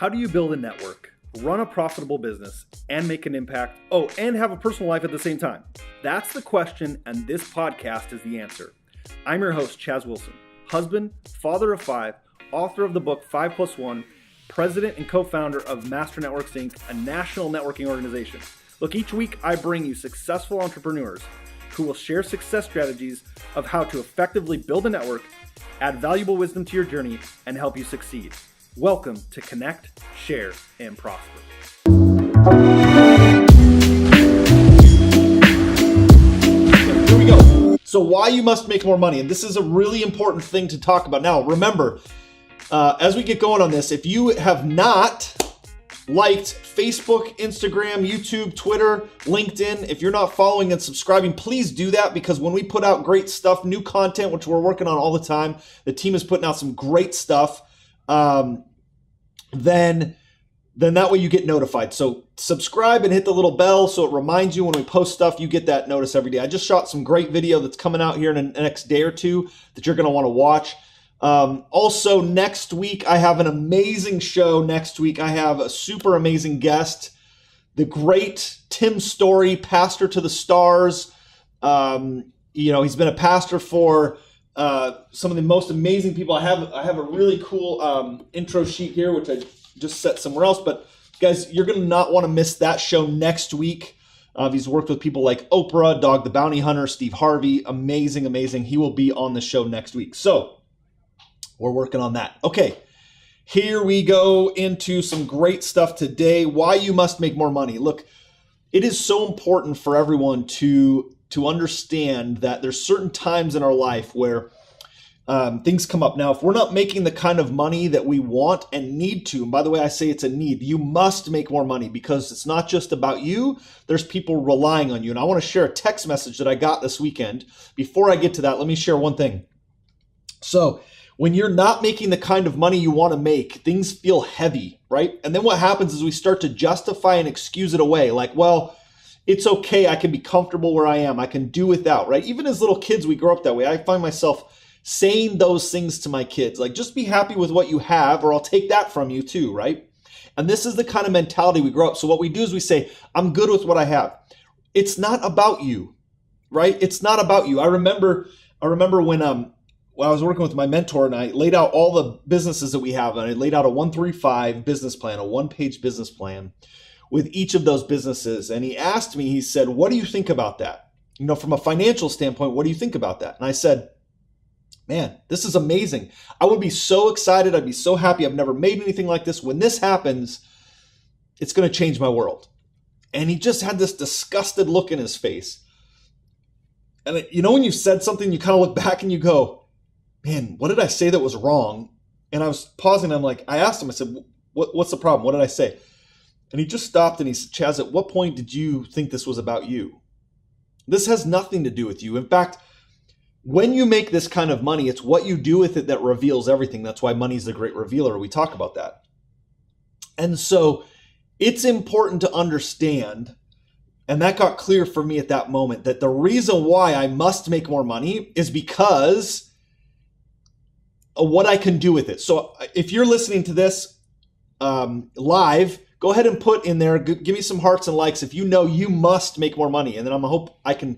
How do you build a network, run a profitable business, and make an impact? Oh, and have a personal life at the same time? That's the question, and this podcast is the answer. I'm your host, Chaz Wilson, husband, father of five, author of the book 5+1, president and co-founder of Master Networks Inc., a national networking organization. Look, each week I bring you successful entrepreneurs who will share success strategies of how to effectively build a network, add valuable wisdom to your journey, and help you succeed. Welcome to Connect, Share, and Prosper. Here we go. So why you must make more money. And this is a really important thing to talk about. Now, remember, as we get going on this, if you have not liked Facebook, Instagram, YouTube, Twitter, LinkedIn, if you're not following and subscribing, please do that, because when we put out great stuff, new content, which we're working on all the time, the team is putting out some great stuff. Then that way you get notified. So subscribe and hit the little bell so it reminds you when we post stuff, you get that notice every day. I just shot some great video that's coming out here in the next day or two that you're going to want to watch. Also, next week, I have an amazing show. Next week, I have a super amazing guest, the great Tim Story, pastor to the stars. He's been a pastor for some of the most amazing people. I have a really cool intro sheet here, which I just set somewhere else. But guys, you're going to not want to miss that show next week. He's worked with people like Oprah, Dog the Bounty Hunter, Steve Harvey. Amazing, amazing. He will be on the show next week. So we're working on that. Okay, here we go into some great stuff today. Why you must make more money. Look, it is so important for everyone to understand that there's certain times in our life where things come up. Now, if we're not making the kind of money that we want and need to, and by the way, I say it's a need, you must make more money, because it's not just about you. There's people relying on you. And I want to share a text message that I got this weekend. Before I get to that, let me share one thing. So when you're not making the kind of money you want to make, things feel heavy, right? And then what happens is we start to justify and excuse it away. Like, well, it's okay. I can be comfortable where I am. I can do without, right? Even as little kids, we grow up that way. I find myself saying those things to my kids, like, just be happy with what you have, or I'll take that from you too, right? And this is the kind of mentality we grow up. So what we do is we say, I'm good with what I have. It's not about you, right? It's not about you. I remember when I was working with my mentor and I laid out all the businesses that we have, and I laid out a 1-3-5 business plan, a one-page business plan with each of those businesses. And he asked me, he said, what do you think about that? From a financial standpoint, what do you think about that? And I said, man, this is amazing. I would be so excited. I'd be so happy. I've never made anything like this. When this happens, it's going to change my world. And he just had this disgusted look in his face. And when you've said something, you kind of look back and you go, man, what did I say that was wrong? And I was pausing. And I asked him, I said, what's the problem? What did I say? And he just stopped and he said, Chaz, at what point did you think this was about you? This has nothing to do with you. In fact, when you make this kind of money, it's what you do with it that reveals everything. That's why money is the great revealer. We talk about that. And so it's important to understand, and that got clear for me at that moment, that the reason why I must make more money is because of what I can do with it. So if you're listening to this live, go ahead and put in there, give me some hearts and likes if you know you must make more money. And then I hope I can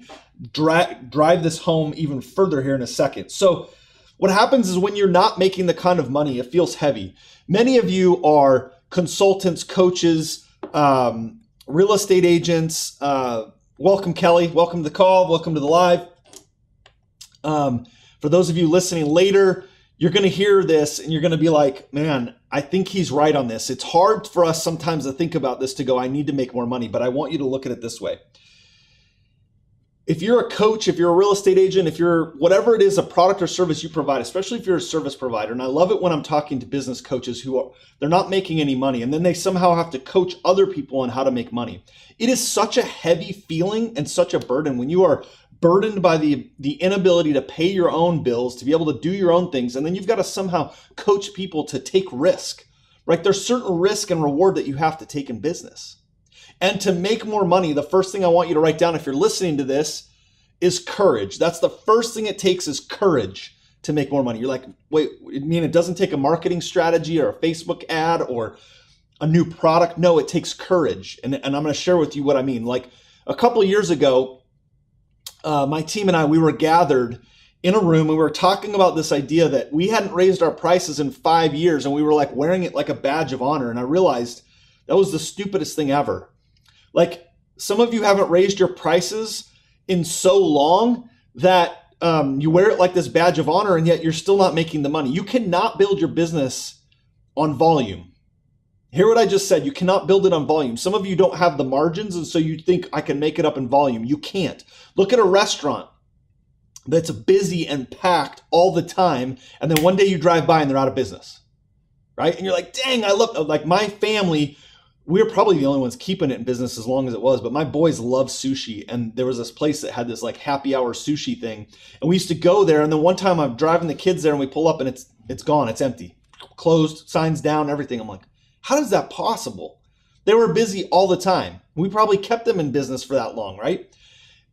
drive this home even further here in a second. So what happens is when you're not making the kind of money, it feels heavy. Many of you are consultants, coaches, real estate agents. Welcome, Kelly. Welcome to the call. Welcome to the live. For those of you listening later, you're going to hear this and you're going to be like, man, I think he's right on this. It's hard for us sometimes to think about this, to go, I need to make more money. But I want you to look at it this way. If you're a coach, if you're a real estate agent, if you're whatever it is, a product or service you provide, especially if you're a service provider, and I love it when I'm talking to business coaches they're not making any money, and then they somehow have to coach other people on how to make money. It is such a heavy feeling and such a burden when you are burdened by the inability to pay your own bills, to be able to do your own things, and then you've got to somehow coach people to take risk, right? There's certain risk and reward that you have to take in business. And to make more money, the first thing I want you to write down if you're listening to this is courage. That's the first thing it takes, is courage to make more money. You're like, wait, you mean it doesn't take a marketing strategy or a Facebook ad or a new product? No, it takes courage. And I'm going to share with you what I mean. Like a couple of years ago, my team and I, we were gathered in a room and we were talking about this idea that we hadn't raised our prices in 5 years, and we were like wearing it like a badge of honor. And I realized that was the stupidest thing ever. Like some of you haven't raised your prices in so long that you wear it like this badge of honor, and yet you're still not making the money. You cannot build your business on volume. Hear what I just said. You cannot build it on volume. Some of you don't have the margins, and so you think I can make it up in volume. You can't. Look at a restaurant that's busy and packed all the time, and then one day you drive by and they're out of business, right? And you're like, dang, I love, like my family, we're probably the only ones keeping it in business as long as it was, but my boys love sushi. And there was this place that had this like happy hour sushi thing. And we used to go there. And then one time I'm driving the kids there and we pull up and it's gone. It's empty, closed, signs down, everything. I'm like, how is that possible? They were busy all the time. We probably kept them in business for that long, right?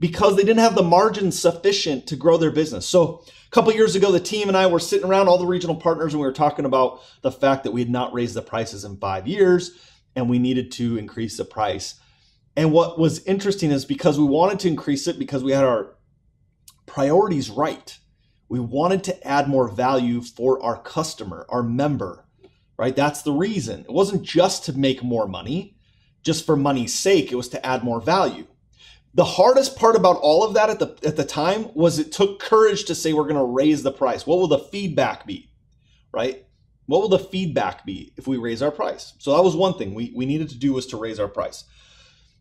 Because they didn't have the margin sufficient to grow their business. So a couple years ago, the team and I were sitting around, all the regional partners, and we were talking about the fact that we had not raised the prices in 5 years. And we needed to increase the price. And what was interesting is because we wanted to increase it because we had our priorities right. We wanted to add more value for our customer, our member, right? That's the reason. It wasn't just to make more money, just for money's sake. It was to add more value. The hardest part about all of that at the time was it took courage to say we're going to raise the price. What will the feedback be, right? What will the feedback be if we raise our price? So that was one thing we needed to do, was to raise our price.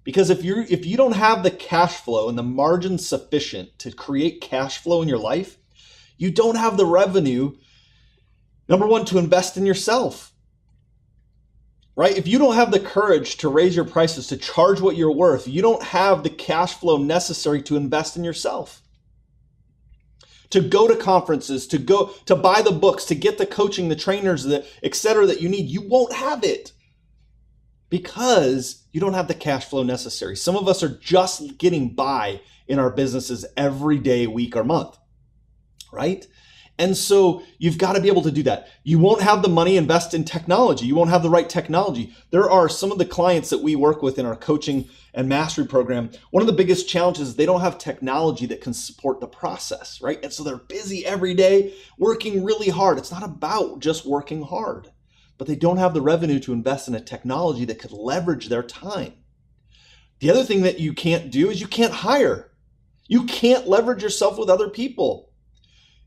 Because if you don't have the cash flow and the margin sufficient to create cash flow in your life, you don't have the revenue, number one, to invest in yourself, right? If you don't have the courage to raise your prices, to charge what you're worth, you don't have the cash flow necessary to invest in yourself. To go to conferences, to buy the books, to get the coaching, the trainers, et cetera that you need, you won't have it because you don't have the cash flow necessary. Some of us are just getting by in our businesses every day, week, or month, right? And so you've got to be able to do that. You won't have the money invest in technology. You won't have the right technology. There are some of the clients that we work with in our coaching and mastery program. One of the biggest challenges is they don't have technology that can support the process, right? And so they're busy every day working really hard. It's not about just working hard, but they don't have the revenue to invest in a technology that could leverage their time. The other thing that you can't do is you can't hire. You can't leverage yourself with other people.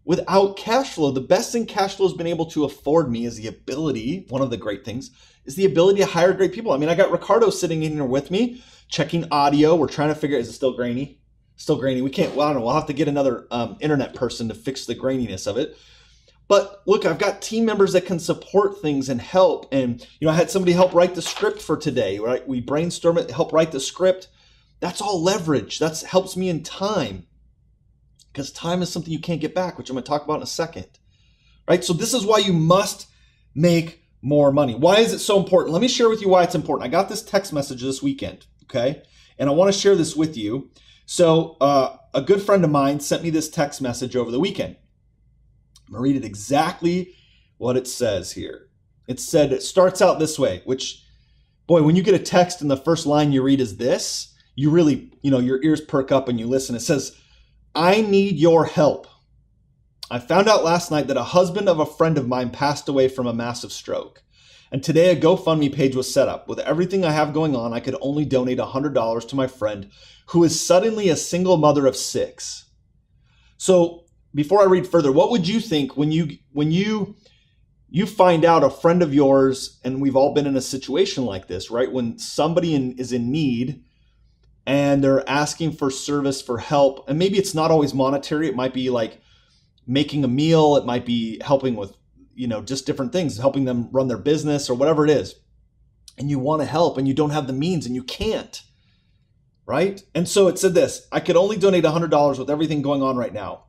Without cash flow, the best thing cash flow has been able to afford me is the ability, one of the great things, is the ability to hire great people. I mean, I got Ricardo sitting in here with me, checking audio. We're trying to figure, is it still grainy? Still grainy. We can't, well, I don't know. We'll have to get another internet person to fix the graininess of it. But look, I've got team members that can support things and help. And, I had somebody help write the script for today, right? We brainstorm it, help write the script. That's all leverage. That helps me in time. Because time is something you can't get back, which I'm going to talk about in a second, right? So this is why you must make more money. Why is it so important? Let me share with you why it's important. I got this text message this weekend, okay? And I want to share this with you. So a good friend of mine sent me this text message over the weekend. I'm going to read it exactly what it says here. It said, it starts out this way, which, boy, when you get a text and the first line you read is this, you really, your ears perk up and you listen. It says, I need your help. I found out last night that a husband of a friend of mine passed away from a massive stroke. And today a GoFundMe page was set up. With everything I have going on, I could only donate $100 to my friend, who is suddenly a single mother of 6. So before I read further, what would you think when you find out a friend of yours, and we've all been in a situation like this, right? When somebody is in need, and they're asking for service, for help. And maybe it's not always monetary. It might be like making a meal. It might be helping with, just different things, helping them run their business or whatever it is. And you want to help and you don't have the means and you can't, right? And so it said this, I could only donate $100 with everything going on right now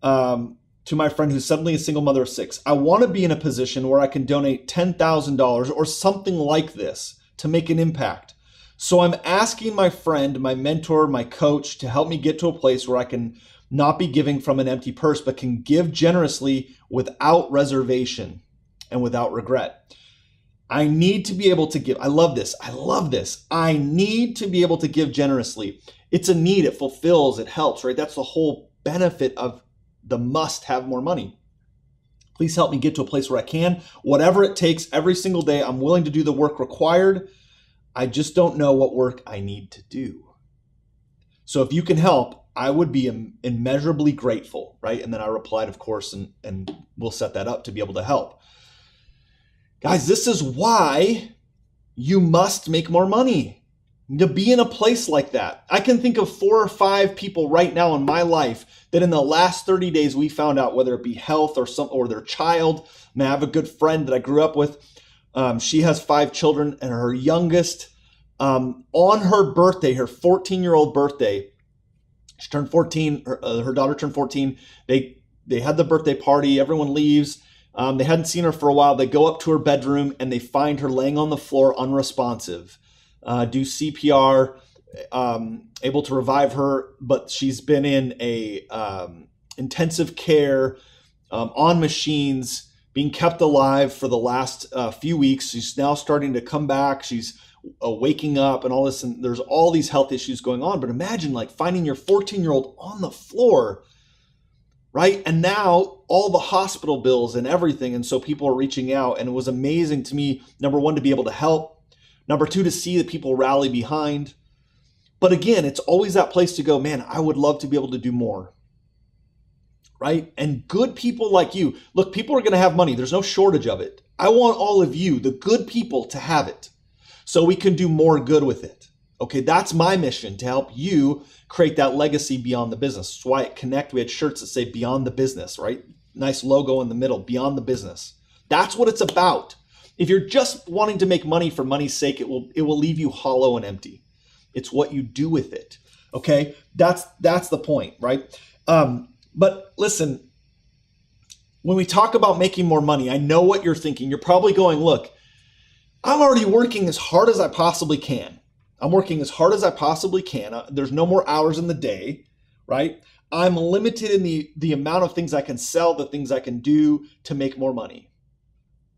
to my friend who's suddenly a single mother of 6. I want to be in a position where I can donate $10,000 or something like this to make an impact. So I'm asking my friend, my mentor, my coach to help me get to a place where I can not be giving from an empty purse, but can give generously without reservation and without regret. I need to be able to give. I love this. I love this. I need to be able to give generously. It's a need. It fulfills. It helps, right? That's the whole benefit of the must have more money. Please help me get to a place where I can. Whatever it takes, every single day, I'm willing to do the work required. I just don't know what work I need to do. So if you can help, I would be immeasurably grateful, right? And then I replied, of course, and we'll set that up to be able to help. Guys, this is why you must make more money, to be in a place like that. I can think of 4 or 5 people right now in my life that in the last 30 days we found out, whether it be health or their child. I have a good friend that I grew up with. She has 5 children, and her youngest, on her birthday, her 14-year-old birthday, she turned 14. Her daughter turned 14. They had the birthday party. Everyone leaves. They hadn't seen her for a while. They go up to her bedroom and they find her laying on the floor, unresponsive. Do CPR, able to revive her, but she's been in a intensive care, on machines, being kept alive for the last few weeks. She's now starting to come back. She's waking up and all this, and there's all these health issues going on. But imagine like finding your 14-year-old on the floor, right? And now all the hospital bills and everything. And so people are reaching out, and it was amazing to me, number one, to be able to help. Number two, to see that people rally behind. But again, it's always that place to go, man, I would love to be able to do more, right? And good people like you, look, people are going to have money. There's no shortage of it. I want all of you, the good people, to have it so we can do more good with it. Okay, that's my mission, to help you create that legacy beyond the business. That's why at Connect, we had shirts that say beyond the business, right? Nice logo in the middle, beyond the business. That's what it's about. If you're just wanting to make money for money's sake, it will leave you hollow and empty. It's what you do with it. Okay, that's the point, right? But listen, when we talk about making more money, I know what you're thinking. You're probably going, look, I'm already working as hard as I possibly can. I'm working as hard as I possibly can. There's no more hours in the day, right? I'm limited in the amount of things I can sell, the things I can do to make more money.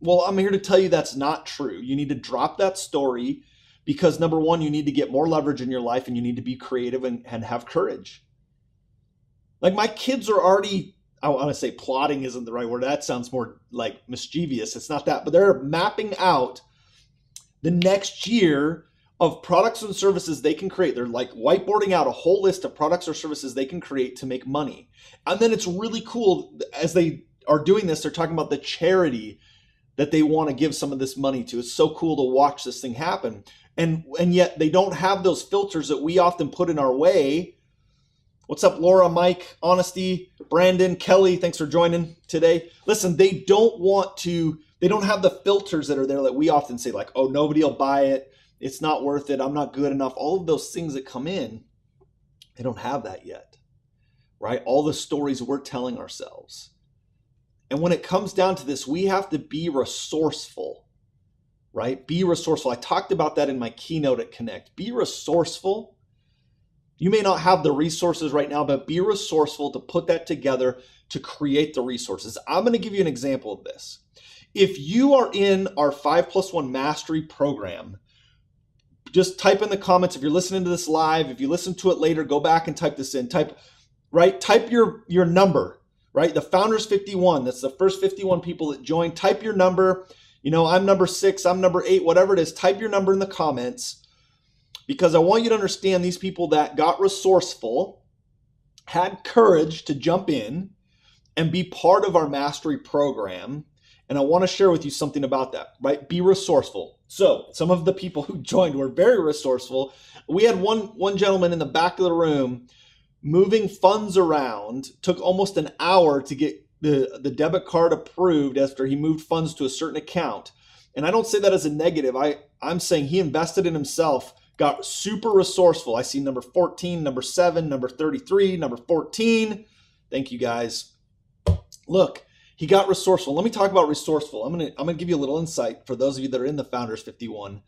Well, I'm here to tell you that's not true. You need to drop that story, because number one, you need to get more leverage in your life, and you need to be creative and have courage. Like my kids are already, I want to say plotting isn't the right word. That sounds more like mischievous. It's not that, but they're mapping out the next year of products and services they can create. They're like whiteboarding out a whole list of products or services they can create to make money. And then it's really cool, as they are doing this, they're talking about the charity that they want to give some of this money to. It's so cool to watch this thing happen. And yet they don't have those filters that we often put in our way. What's up, Laura, Mike, Honesty, Brandon, Kelly, thanks for joining today. Listen, they don't have the filters that are there that we often say, like, oh, nobody will buy it. It's not worth it. I'm not good enough. All of those things that come in, they don't have that yet, right? All the stories we're telling ourselves. And when it comes down to this, we have to be resourceful, right? Be resourceful. I talked about that in my keynote at Connect. Be resourceful. You may not have the resources right now, but be resourceful to put that together to create the resources. I'm going to give you an example of this. If you are in our 5+1 Mastery program, just type in the comments. If you're listening to this live, if you listen to it later, go back and type this in. Type your number, right? The Founders 51, that's the first 51 people that joined. Type your number. You know, I'm number 6, I'm number 8, whatever it is. Type your number in the comments, because I want you to understand these people that got resourceful, had courage to jump in and be part of our mastery program. And I want to share with you something about that, right? Be resourceful. So some of the people who joined were very resourceful. We had one gentleman in the back of the room moving funds around. Took almost an hour to get the debit card approved after he moved funds to a certain account. And I don't say that as a negative. I'm saying he invested in himself, got super resourceful. I see number 14, number 7, number 33, number 14. Thank you, guys. Look, he got resourceful. Let me talk about resourceful. I'm gonna give you a little insight for those of you that are in the Founders 51,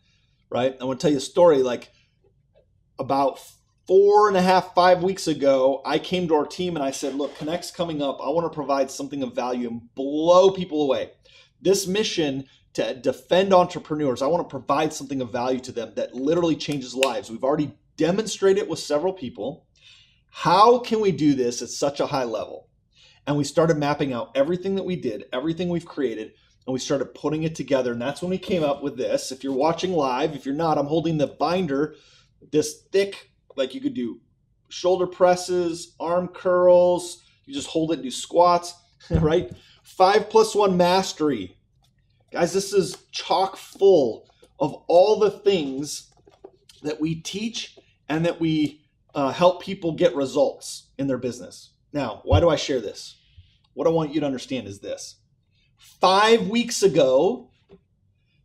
right? I want to tell you a story. Like about 4.5, 5 weeks ago, I came to our team and I said, look, Connect's coming up. I want to provide something of value and blow people away. This mission to defend entrepreneurs. I want to provide something of value to them that literally changes lives. We've already demonstrated it with several people. How can we do this at such a high level? And we started mapping out everything that we did, everything we've created, and we started putting it together. And that's when we came up with this. If you're watching live, if you're not, I'm holding the binder, this thick, like you could do shoulder presses, arm curls. You just hold it and do squats, right? 5+1 Mastery. Guys, this is chock full of all the things that we teach and that we help people get results in their business. Now, why do I share this? What I want you to understand is this. 5 weeks ago,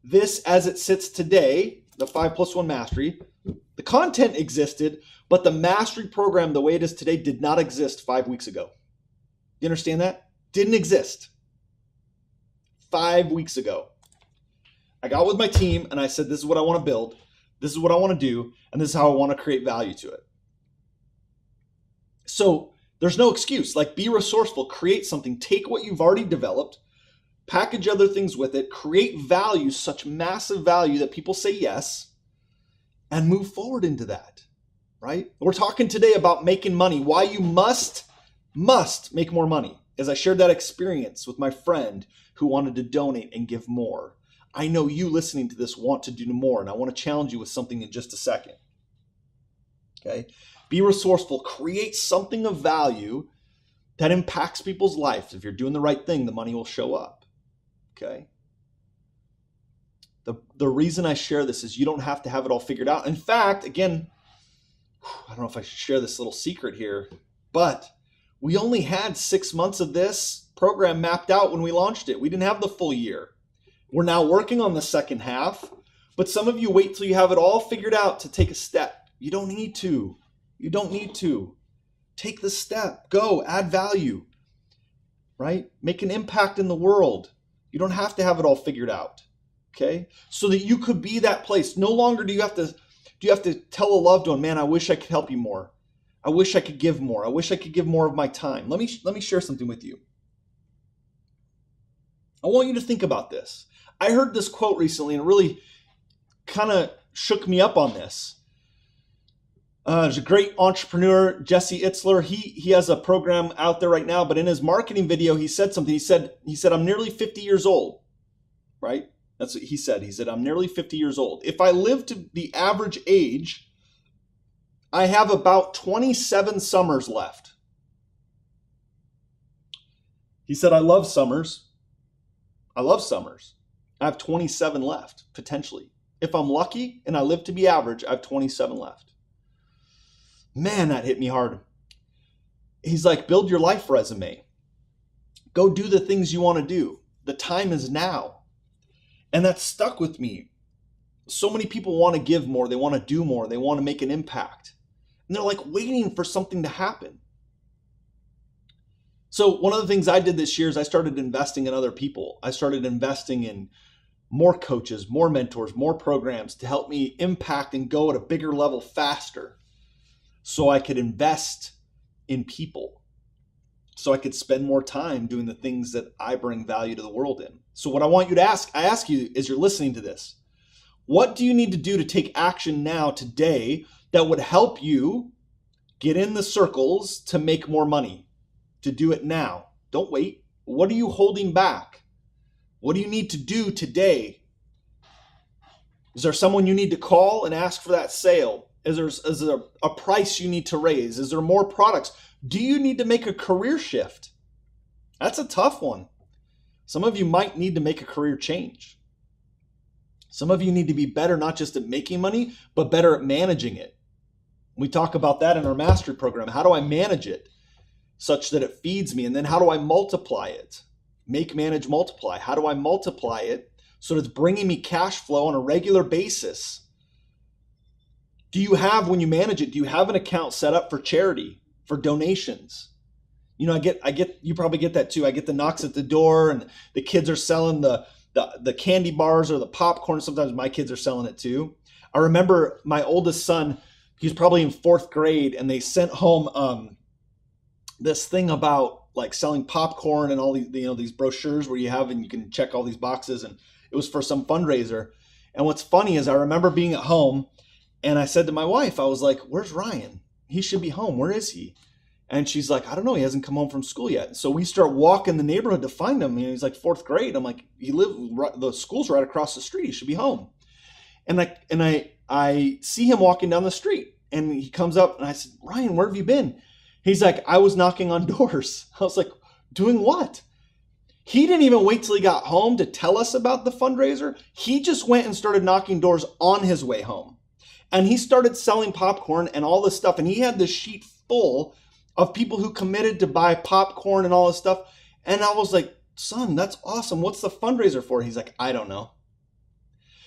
this as it sits today, the 5+1 Mastery, the content existed, but the mastery program, the way it is today, did not exist 5 weeks ago. You understand that? Didn't exist 5 weeks ago. I got with my team and I said, this is what I want to build. This is what I want to do. And this is how I want to create value to it. So there's no excuse. Like, be resourceful, create something, take what you've already developed, package other things with it, create value, such massive value that people say yes, and move forward into that, right? We're talking today about making money, why you must make more money. As I shared that experience with my friend who wanted to donate and give more. I know you listening to this want to do more, and I want to challenge you with something in just a second. Okay? Be resourceful, create something of value that impacts people's lives. If you're doing the right thing, the money will show up. Okay? The reason I share this is you don't have to have it all figured out. In fact, again, I don't know if I should share this little secret here, but we only had 6 months of this program mapped out when we launched it. We didn't have the full year. We're now working on the second half, but some of you wait till you have it all figured out to take a step. You don't need to. You don't need to. Take the step. Go. Add value. Right? Make an impact in the world. You don't have to have it all figured out. Okay? So that you could be that place. No longer do you have to tell a loved one, man, I wish I could help you more. I wish I could give more. I wish I could give more of my time. Let me share something with you. I want you to think about this. I heard this quote recently and it really kind of shook me up on this. There's a great entrepreneur, Jesse Itzler. He has a program out there right now, but in his marketing video, he said something. He said, I'm nearly 50 years old, right? That's what he said. He said, I'm nearly 50 years old. If I live to the average age, I have about 27 summers left. He said, I love summers. I have 27 left, potentially. If I'm lucky and I live to be average, I have 27 left. Man, that hit me hard. He's like, build your life resume. Go do the things you want to do. The time is now. And that stuck with me. So many people want to give more. They want to do more. They want to make an impact. And they're like waiting for something to happen. So one of the things I did this year is I started investing in other people. I started investing in more coaches, more mentors, more programs to help me impact and go at a bigger level faster so I could invest in people, so I could spend more time doing the things that I bring value to the world in. So what I want you to ask, I ask you as you're listening to this, what do you need to do to take action now today that would help you get in the circles to make more money? To do it now. Don't wait. What are you holding back? What do you need to do today? Is there someone you need to call and ask for that sale? Is there a price you need to raise? Is there more products? Do you need to make a career shift? That's a tough one. Some of you might need to make a career change. Some of you need to be better not just at making money, but better at managing it. We talk about that in our mastery program. How do I manage it such that it feeds me? And then how do I multiply it? Make, manage, multiply. How do I multiply it so that it's bringing me cash flow on a regular basis? Do you have, when you manage it, do you have an account set up for charity, for donations? You know, I get, you probably get that too. I get the knocks at the door and the kids are selling the candy bars or the popcorn. Sometimes my kids are selling it too. I remember my oldest son, he's probably in 4th grade, and they sent home this thing about like selling popcorn and all these, these brochures where you have, and you can check all these boxes. And It was for some fundraiser. And what's funny is I remember being at home and I said to my wife, I was like, where's Ryan? He should be home. Where is he? And she's like, I don't know. He hasn't come home from school yet. So we start walking the neighborhood to find him. You know, he's like fourth grade. I'm like, the school's right across the street. He should be home. And I see him walking down the street and he comes up and I said, Ryan, where have you been? He's like, I was knocking on doors. I was like, doing what? He didn't even wait till he got home to tell us about the fundraiser. He just went and started knocking doors on his way home. And he started selling popcorn and all this stuff. And he had this sheet full of people who committed to buy popcorn and all this stuff. And I was like, son, that's awesome. What's the fundraiser for? He's like, I don't know.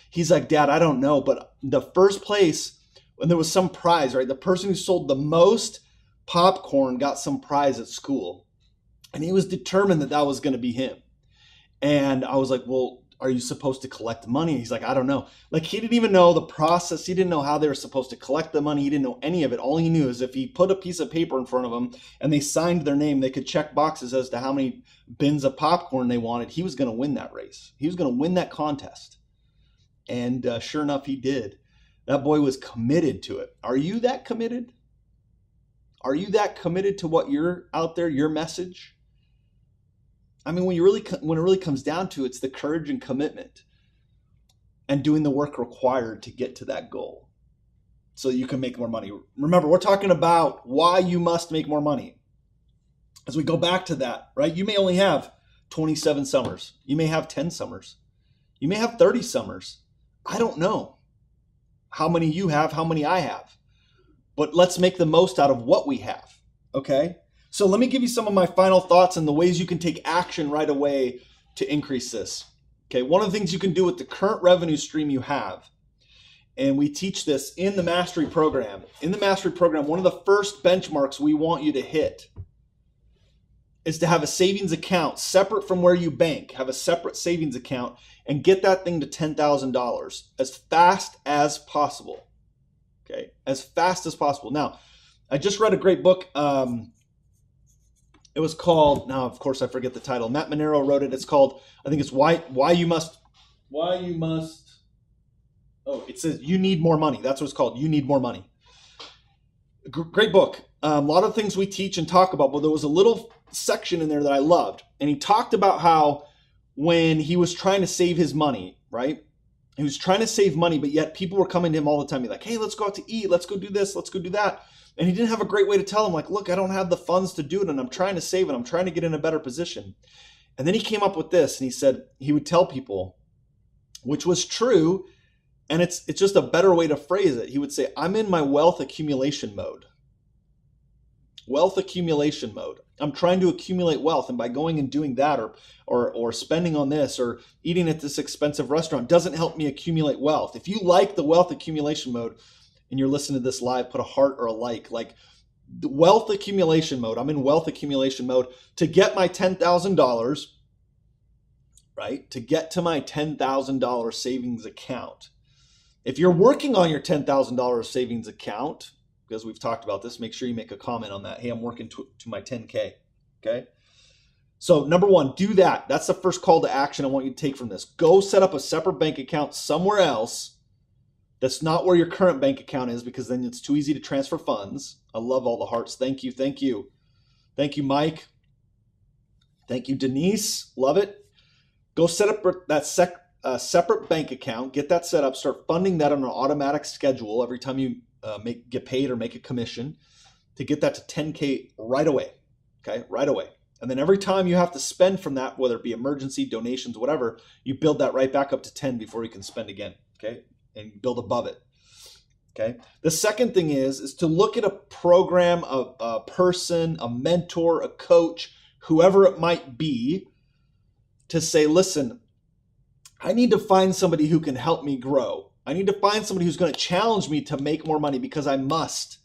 He's like, Dad, I don't know. But the first place, when there was some prize, right? The person who sold the most popcorn got some prize at school. And he was determined that that was going to be him. And I was like, well, are you supposed to collect money? He's like, I don't know. Like, he didn't even know the process. He didn't know how they were supposed to collect the money. He didn't know any of it. All he knew is if he put a piece of paper in front of him and they signed their name, they could check boxes as to how many bins of popcorn they wanted. He was going to win that race. He was going to win that contest. And sure enough, he did. That boy was committed to it. Are you that committed? Are you that committed to what you're out there, your message? I mean, when it really comes down to it, it's the courage and commitment and doing the work required to get to that goal so you can make more money. Remember, we're talking about why you must make more money. As we go back to that, right? You may only have 27 summers. You may have 10 summers. You may have 30 summers. I don't know how many you have, how many I have. But let's make the most out of what we have, okay? So let me give you some of my final thoughts and the ways you can take action right away to increase this. Okay, one of the things you can do with the current revenue stream you have, and we teach this in the Mastery Program. In the Mastery Program, one of the first benchmarks we want you to hit is to have a savings account separate from where you bank. Have a separate savings account and get that thing to $10,000 as fast as possible. Okay, as fast as possible. Now, I just read a great book. It was called, now of course I forget the title. Matt Monero wrote it. It's called, I think it's why you must, it says You Need More Money. That's what it's called. You Need More Money. Great book. A lot of things we teach and talk about, but there was a little section in there that I loved. And he talked about how when he was trying to save his money, right? He was trying to save money, but yet people were coming to him all the time. Be like, hey, let's go out to eat. Let's go do this. Let's go do that. And he didn't have a great way to tell them, like, look, I don't have the funds to do it, and I'm trying to save it. I'm trying to get in a better position. And then he came up with this, and he said he would tell people, which was true, and it's just a better way to phrase it. He would say, I'm in my wealth accumulation mode. Wealth accumulation mode. I'm trying to accumulate wealth, and by going and doing that or spending on this or eating at this expensive restaurant doesn't help me accumulate wealth. If you like the wealth accumulation mode, and you're listening to this live, put a heart or a like the wealth accumulation mode. I'm in wealth accumulation mode to get my $10,000, right? To get to my $10,000 savings account. If you're working on your $10,000 savings account, because we've talked about this, make sure you make a comment on that. Hey, I'm working to my 10K, okay? So number one, do that. That's the first call to action I want you to take from this. Go set up a separate bank account somewhere else. That's not where your current bank account is, because then it's too easy to transfer funds. I love all the hearts. Thank you. Thank you. Thank you, Mike. Thank you, Denise. Love it. Go set up that separate bank account. Get that set up. Start funding that on an automatic schedule every time you get paid or make a commission to get that to 10K right away. Okay, right away. And then every time you have to spend from that, whether it be emergency, donations, whatever, you build that right back up to 10 before you can spend again. Okay. And build above it. Okay. The second thing is to look at a program, a person, a mentor, a coach, whoever it might be, to say, listen, I need to find somebody who can help me grow. I need to find somebody who's going to challenge me to make more money because I must.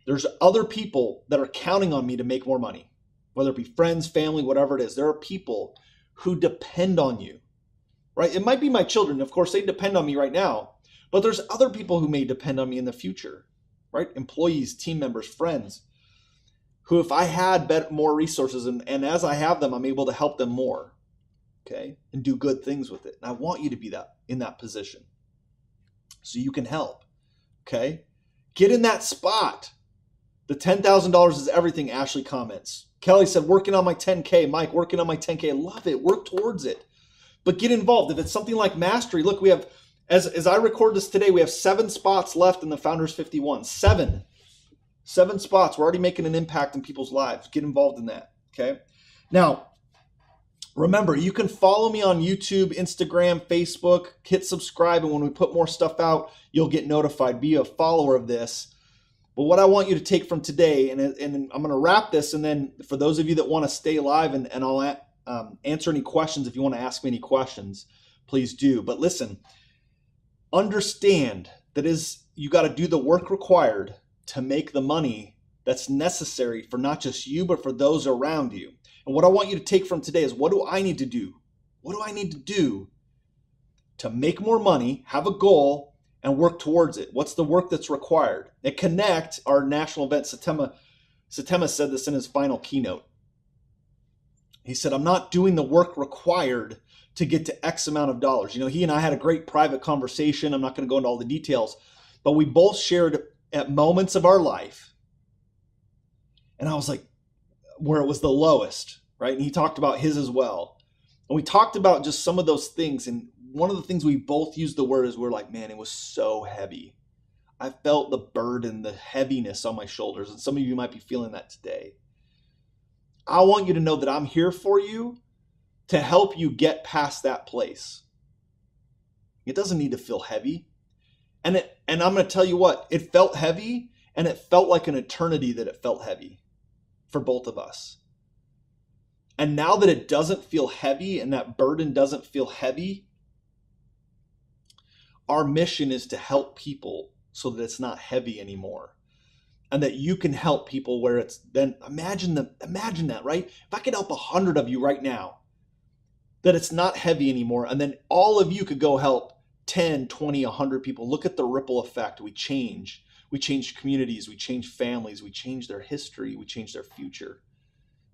There's other people that are counting on me to make more money, whether it be friends, family, whatever it is. There are people who depend on you, right? It might be my children. Of course, they depend on me right now. But there's other people who may depend on me in the future, right? Employees, team members, friends, who if I had more resources and as I have them, I'm able to help them more. okay, and do good things with it. And I want you to be in that position so you can help, okay? Get in that spot. The $10,000 is everything, Ashley comments. Kelly said, working on my 10K. Mike, working on my 10K. Love it. Work towards it. But get involved. If it's something like mastery, look, we have, as I record this today, we have 7 spots left in the Founders 51. 7 spots. We're already making an impact in people's lives. Get involved in that, okay? Now, remember, you can follow me on YouTube, Instagram, Facebook. Hit subscribe, and when we put more stuff out, you'll get notified. Be a follower of this. But what I want you to take from today, and I'm going to wrap this, and then for those of you that want to stay live, and I'll answer any questions. If you want to ask me any questions, please do. But listen, understand that you got to do the work required to make the money that's necessary for not just you, but for those around you. And what I want you to take from today is, what do I need to do? What do I need to do to make more money, have a goal, and work towards it? What's the work that's required? At Connect, our national event, Satema said this in his final keynote. He said, I'm not doing the work required to get to X amount of dollars. You know, he and I had a great private conversation. I'm not going to go into all the details, but we both shared at moments of our life. And I was like, where it was the lowest, right? And he talked about his as well. And we talked about just some of those things. And one of the things we both used the word is, we're like, man, it was so heavy. I felt the burden, the heaviness on my shoulders. And some of you might be feeling that today. I want you to know that I'm here for you to help you get past that place. It doesn't need to feel heavy. And I'm going to tell you what, it felt heavy, and it felt like an eternity that it felt heavy for both of us. And now that it doesn't feel heavy, and that burden doesn't feel heavy, our mission is to help people so that it's not heavy anymore. And that you can help people where it's then, imagine that, right? If I could help 100 of you right now, that it's not heavy anymore. And then all of you could go help 10, 20, 100 people. Look at the ripple effect. We change communities, we change families, we change their history, we change their future,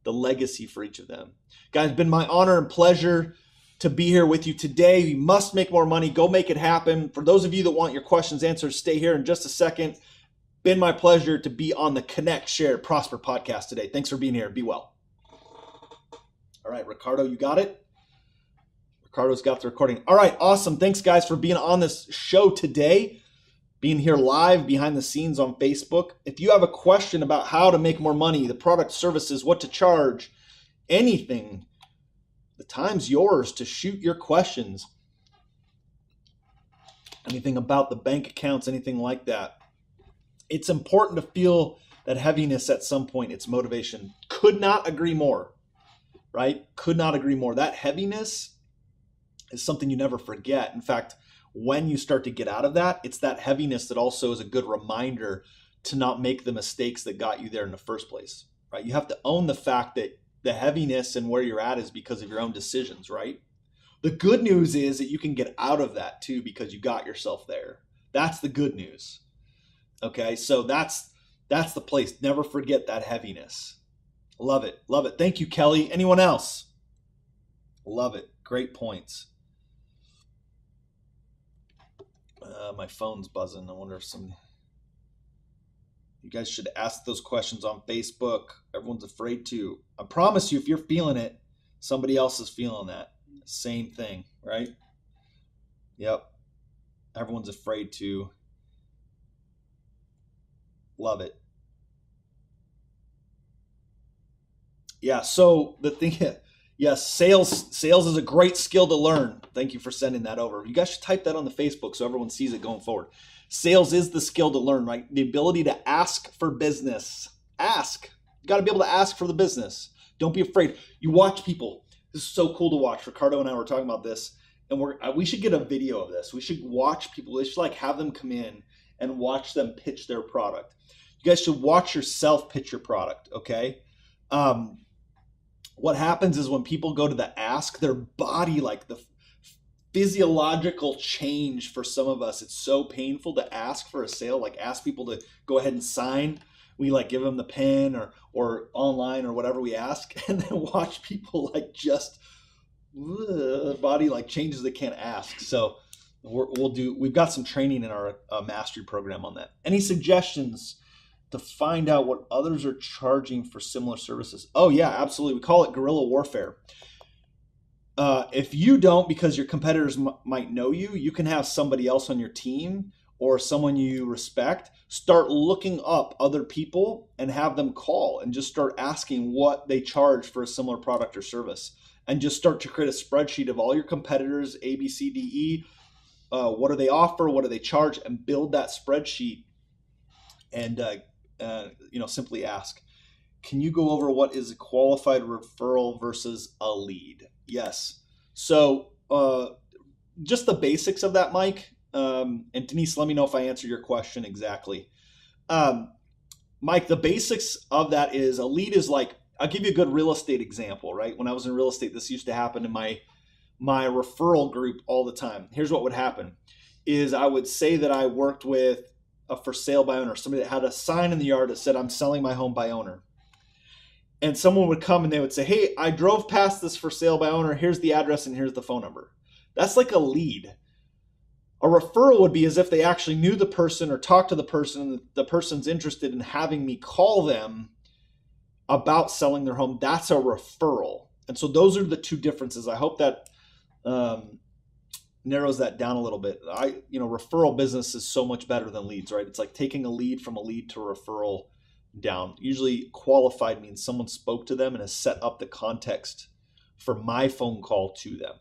the legacy for each of them. Guys, it's been my honor and pleasure to be here with you today. You must make more money. Go make it happen. For those of you that want your questions answered, stay here in just a second. Been my pleasure to be on the Connect, Share, Prosper podcast today. Thanks for being here. Be well. All right, Ricardo, you got it? Ricardo's got the recording. All right, awesome. Thanks, guys, for being on this show today, being here live behind the scenes on Facebook. If you have a question about how to make more money, the product, services, what to charge, anything, the time's yours to shoot your questions. Anything about the bank accounts, anything like that. It's important to feel that heaviness at some point. It's motivation. Could not agree more, right? Could not agree more. That heaviness is something you never forget. In fact, when you start to get out of that, it's that heaviness that also is a good reminder to not make the mistakes that got you there in the first place, right? You have to own the fact that the heaviness and where you're at is because of your own decisions, right? The good news is that you can get out of that too, because you got yourself there. That's the good news. Okay, so that's the place. Never forget that heaviness. Love it. Love it. Thank you, Kelly. Anyone else? Love it. Great points. My phone's buzzing. I wonder if you guys should ask those questions on Facebook. Everyone's afraid to. I promise you, if you're feeling it, somebody else is feeling that. Same thing, right? Yep. Everyone's afraid to. Love it. Yeah, so the thing, yes, sales is a great skill to learn. Thank you for sending that over. You guys should type that on the Facebook so everyone sees it going forward. Sales is the skill to learn, right? The ability to ask for business. Ask. You got to be able to ask for the business. Don't be afraid. You watch people. This is so cool to watch. Ricardo and I were talking about this, and we should get a video of this. We should watch people. We should have them come in and watch them pitch their product. You guys should watch yourself pitch your product, okay? What happens is when people go to the ask, their body, like the physiological change for some of us, it's so painful to ask for a sale, like ask people to go ahead and sign. We give them the pen or online or whatever we ask, and then watch people just the body like changes they can't ask. So we've got some training in our mastery program on that. Any suggestions to find out what others are charging for similar services? Oh yeah, absolutely. We call it guerrilla warfare. If you don't, because your competitors might know you, you can have somebody else on your team or someone you respect start looking up other people and have them call and just start asking what they charge for a similar product or service, and just start to create a spreadsheet of all your competitors, A, B, C, D, E. What do they offer? What do they charge? And build that spreadsheet and simply ask, can you go over what is a qualified referral versus a lead? Yes. So just the basics of that, Mike. And Denise, let me know if I answer your question exactly. Mike, the basics of that is a lead is like, I'll give you a good real estate example, right? When I was in real estate, this used to happen in my referral group all the time. Here's what would happen is I would say that I worked with a for sale by owner, somebody that had a sign in the yard that said, I'm selling my home by owner. And someone would come and they would say, hey, I drove past this for sale by owner. Here's the address and here's the phone number. That's like a lead. A referral would be as if they actually knew the person or talked to the person and the person's interested in having me call them about selling their home. That's a referral. And so those are the two differences. I hope that narrows that down a little bit. Referral business is so much better than leads, right? It's like taking a lead from a lead to a referral down. Usually qualified means someone spoke to them and has set up the context for my phone call to them.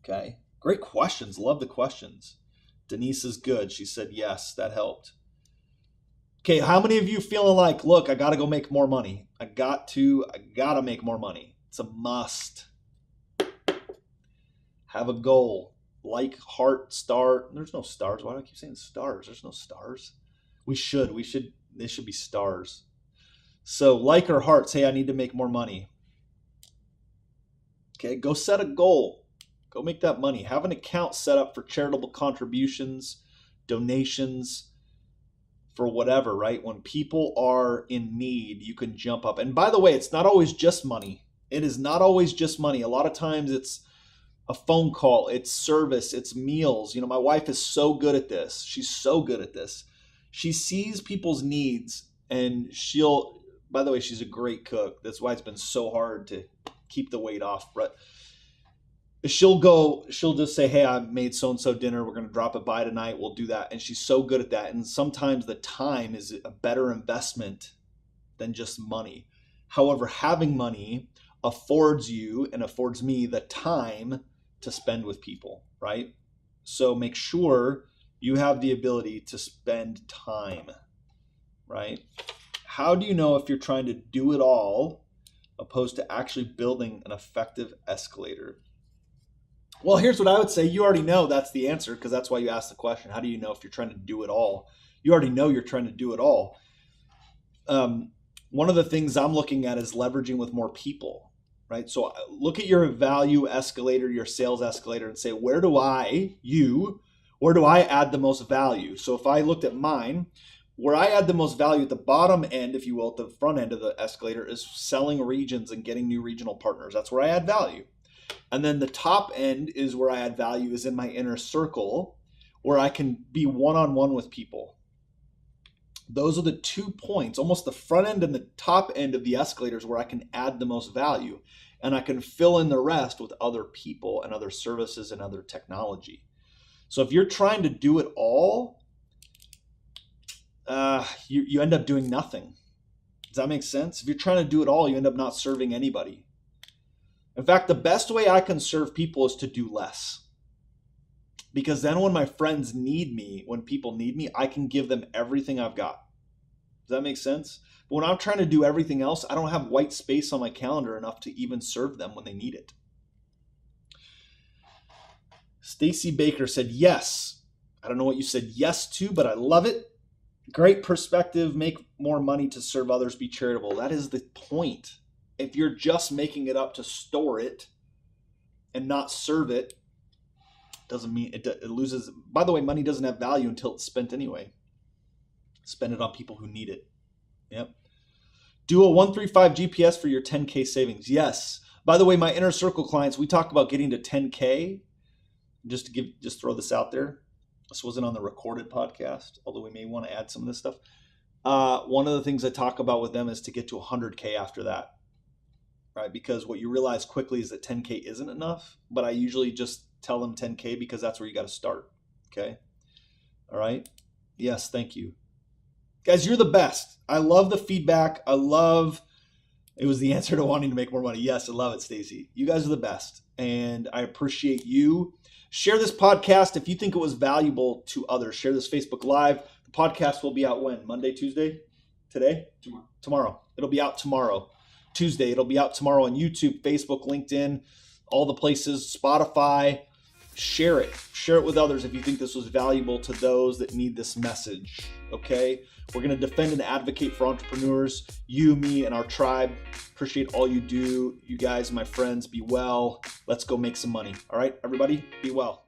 Okay. Great questions. Love the questions. Denise is good. She said, yes, that helped. Okay. How many of you feeling like, look, I got to go make more money. I got to make more money. It's a must. Have a goal. Like, heart, star. There's no stars. Why do I keep saying stars? There's no stars. They should be stars. So like or hearts, hey, I need to make more money. Okay, go set a goal. Go make that money. Have an account set up for charitable contributions, donations, for whatever, right? When people are in need, you can jump up. And by the way, it's not always just money. It is not always just money. A lot of times it's a phone call, it's service, it's meals. My wife is so good at this. She's so good at this. She sees people's needs and by the way, she's a great cook. That's why it's been so hard to keep the weight off. But she'll just say, hey, I made so-and-so dinner. We're going to drop it by tonight. We'll do that. And she's so good at that. And sometimes the time is a better investment than just money. However, having money affords you and affords me the time to spend with people, right? So make sure you have the ability to spend time, right? How do you know if you're trying to do it all opposed to actually building an effective escalator? Well, here's what I would say. You already know that's the answer because that's why you asked the question. How do you know if you're trying to do it all? You already know you're trying to do it all. One of the things I'm looking at is leveraging with more people, right? So look at your value escalator, your sales escalator, and say, where do I add the most value? So if I looked at mine, where I add the most value at the bottom end, if you will, at the front end of the escalator is selling regions and getting new regional partners. That's where I add value. And then the top end is where I add value is in my inner circle, where I can be one-on-one with people. Those are the 2 points, almost the front end and the top end of the escalators where I can add the most value. And I can fill in the rest with other people and other services and other technology. So if you're trying to do it all, you end up doing nothing. Does that make sense? If you're trying to do it all, you end up not serving anybody. In fact, the best way I can serve people is to do less. Because then when my friends need me, when people need me, I can give them everything I've got. Does that make sense? But when I'm trying to do everything else, I don't have white space on my calendar enough to even serve them when they need it. Stacy Baker said, yes. I don't know what you said yes to, but I love it. Great perspective. Make more money to serve others. Be charitable. That is the point. If you're just making it up to store it and not serve it, doesn't mean it loses. By the way, money doesn't have value until it's spent anyway. Spend it on people who need it. Yep. Do a 135 GPS for your 10K savings. Yes. By the way, my inner circle clients, we talk about getting to 10K. Just throw this out there. This wasn't on the recorded podcast, although we may want to add some of this stuff. One of the things I talk about with them is to get to 100K after that, right? Because what you realize quickly is that 10K isn't enough, but I usually just tell them 10K because that's where you got to start. Okay. All right. Yes. Thank you. Guys, you're the best. I love the feedback. It was the answer to wanting to make more money. Yes, I love it, Stacy. You guys are the best, and I appreciate you. Share this podcast if you think it was valuable to others. Share this Facebook Live. The podcast will be out when? Monday, Tuesday? Today? Tomorrow. It'll be out tomorrow. Tuesday. It'll be out tomorrow on YouTube, Facebook, LinkedIn, all the places, Spotify. Share it. Share it with others if you think this was valuable to those that need this message. Okay? We're going to defend and advocate for entrepreneurs, you, me, and our tribe. Appreciate all you do. You guys, my friends, be well. Let's go make some money. All right, everybody, be well.